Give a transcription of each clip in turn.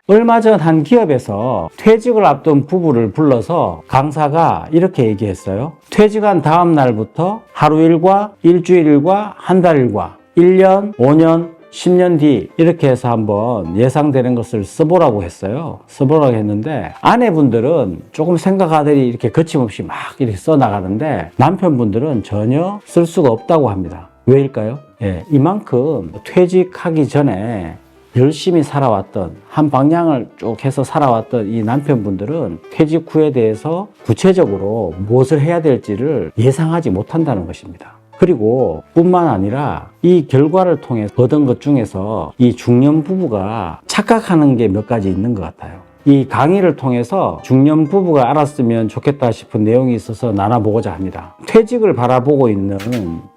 얼마 전 한 기업에서 퇴직을 앞둔 부부를 불러서 강사가 이렇게 얘기했어요. 퇴직한 다음 날부터 하루 일과 일주일 일과 한 달 일과 1년, 5년, 10년 뒤 이렇게 해서 한번 예상되는 것을 써보라고 했어요. 써보라고 했는데 아내분들은 조금 생각하더니 이렇게 거침없이 막 이렇게 써나가는데 남편분들은 전혀 쓸 수가 없다고 합니다. 왜일까요? 이만큼 퇴직하기 전에 열심히 살아왔던 한 방향을 쭉 해서 살아왔던 이 남편분들은 퇴직 후에 대해서 구체적으로 무엇을 해야 될지를 예상하지 못한다는 것입니다. 그리고 뿐만 아니라 이 결과를 통해 얻은 것 중에서 이 중년 부부가 착각하는 게 몇 가지 있는 것 같아요. 이 강의를 통해서 중년 부부가 알았으면 좋겠다 싶은 내용이 있어서 나눠보고자 합니다. 퇴직을 바라보고 있는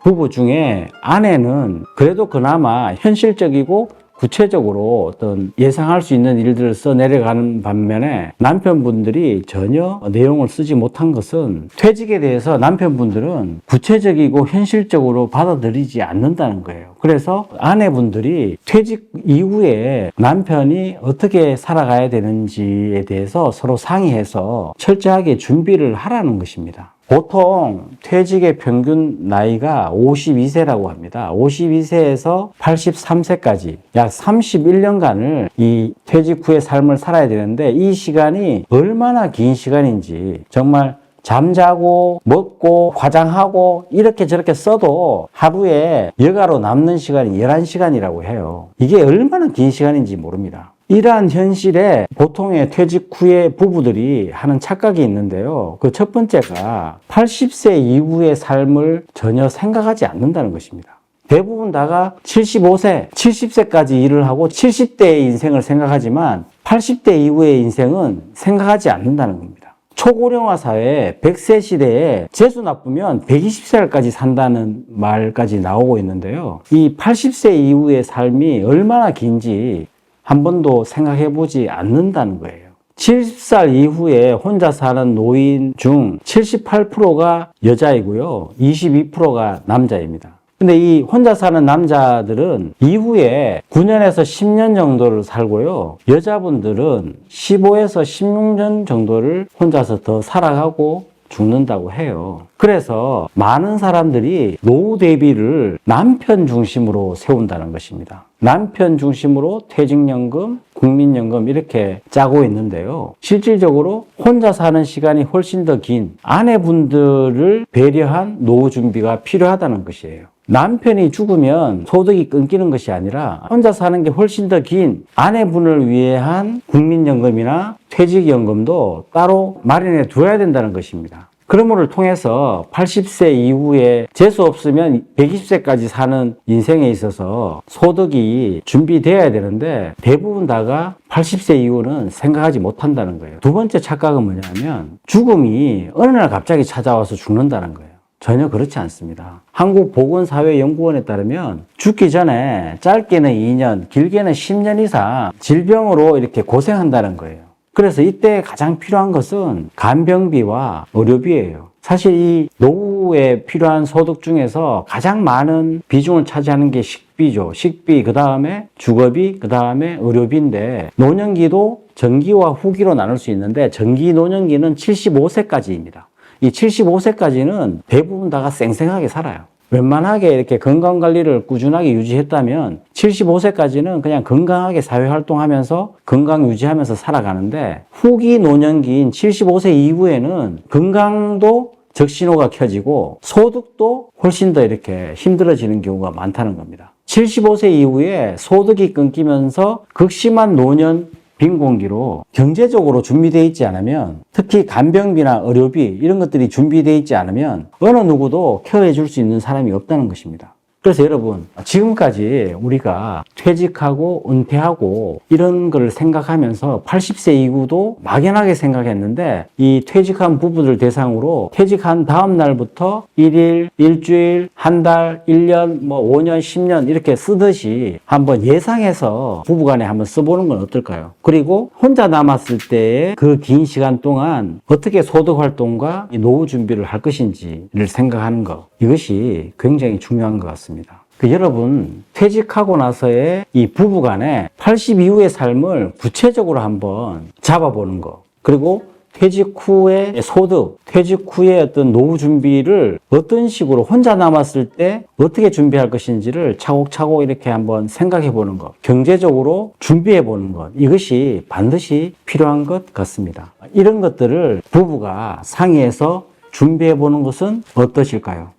부부 중에 아내는 그래도 그나마 현실적이고 구체적으로 어떤 예상할 수 있는 일들을 써 내려가는 반면에 남편분들이 전혀 내용을 쓰지 못한 것은 퇴직에 대해서 남편분들은 구체적이고 현실적으로 받아들이지 않는다는 거예요. 그래서 아내분들이 퇴직 이후에 남편이 어떻게 살아가야 되는지에 대해서 서로 상의해서 철저하게 준비를 하라는 것입니다. 보통 퇴직의 평균 나이가 52세라고 합니다. 52세에서 83세까지 약 31년간을 이 퇴직 후의 삶을 살아야 되는데 이 시간이 얼마나 긴 시간인지 정말 잠자고 먹고 화장하고 이렇게 저렇게 써도 하루에 여가로 남는 시간이 11시간이라고 해요. 이게 얼마나 긴 시간인지 모릅니다. 이러한 현실에 보통의 퇴직 후에 부부들이 하는 착각이 있는데요. 그 첫 번째가 80세 이후의 삶을 전혀 생각하지 않는다는 것입니다. 대부분 다가 75세, 70세까지 일을 하고 70대의 인생을 생각하지만 80대 이후의 인생은 생각하지 않는다는 겁니다. 초고령화 사회 100세 시대에 재수 나쁘면 120살까지 산다는 말까지 나오고 있는데요. 이 80세 이후의 삶이 얼마나 긴지 한 번도 생각해 보지 않는다는 거예요. 70살 이후에 혼자 사는 노인 중 78%가 여자이고요. 22%가 남자입니다. 근데 이 혼자 사는 남자들은 이후에 9년에서 10년 정도를 살고요. 여자분들은 15에서 16년 정도를 혼자서 더 살아가고 죽는다고 해요. 그래서 많은 사람들이 노후 대비를 남편 중심으로 세운다는 것입니다. 남편 중심으로 퇴직연금, 국민연금 이렇게 짜고 있는데요. 실질적으로 혼자 사는 시간이 훨씬 더 긴 아내분들을 배려한 노후 준비가 필요하다는 것이에요. 남편이 죽으면 소득이 끊기는 것이 아니라 혼자 사는 게 훨씬 더 긴 아내분을 위한 국민연금이나 퇴직연금도 따로 마련해 두어야 된다는 것입니다. 그런 것을 통해서 80세 이후에 재수 없으면 120세까지 사는 인생에 있어서 소득이 준비되어야 되는데 대부분 다가 80세 이후는 생각하지 못한다는 거예요. 두 번째 착각은 뭐냐면 죽음이 어느 날 갑자기 찾아와서 죽는다는 거예요. 전혀 그렇지 않습니다. 한국보건사회연구원에 따르면 죽기 전에 짧게는 2년, 길게는 10년 이상 질병으로 이렇게 고생한다는 거예요. 그래서 이때 가장 필요한 것은 간병비와 의료비예요. 사실 이 노후에 필요한 소득 중에서 가장 많은 비중을 차지하는 게 식비죠. 식비, 그 다음에 주거비, 그 다음에 의료비인데 노년기도 전기와 후기로 나눌 수 있는데 전기 노년기는 75세까지입니다. 이 75세까지는 대부분 다가 쌩쌩하게 살아요. 웬만하게 이렇게 건강관리를 꾸준하게 유지했다면 75세까지는 그냥 건강하게 사회활동하면서 건강 유지하면서 살아가는데 후기 노년기인 75세 이후에는 건강도 적신호가 켜지고 소득도 훨씬 더 이렇게 힘들어지는 경우가 많다는 겁니다. 75세 이후에 소득이 끊기면서 극심한 노년 빈곤기로 경제적으로 준비되어 있지 않으면 특히 간병비나 의료비 이런 것들이 준비되어 있지 않으면 어느 누구도 케어해 줄 수 있는 사람이 없다는 것입니다. 그래서 여러분 지금까지 우리가 퇴직하고 은퇴하고 이런 걸 생각하면서 80세 이후도 막연하게 생각했는데 이 퇴직한 부부들 대상으로 퇴직한 다음 날부터 1일, 일주일, 한 달, 1년, 5년, 10년 이렇게 쓰듯이 한번 예상해서 부부간에 한번 써보는 건 어떨까요? 그리고 혼자 남았을 때의 그 긴 시간 동안 어떻게 소득 활동과 노후 준비를 할 것인지를 생각하는 것 이것이 굉장히 중요한 것 같습니다. 여러분, 퇴직하고 나서의 이 부부간의 80 이후의 삶을 구체적으로 한번 잡아보는 거. 그리고 퇴직 후의 소득, 퇴직 후의 어떤 노후 준비를 어떤 식으로 혼자 남았을 때 어떻게 준비할 것인지를 차곡차곡 이렇게 한번 생각해 보는 것. 경제적으로 준비해 보는 것. 이것이 반드시 필요한 것 같습니다. 이런 것들을 부부가 상의해서 준비해 보는 것은 어떠실까요?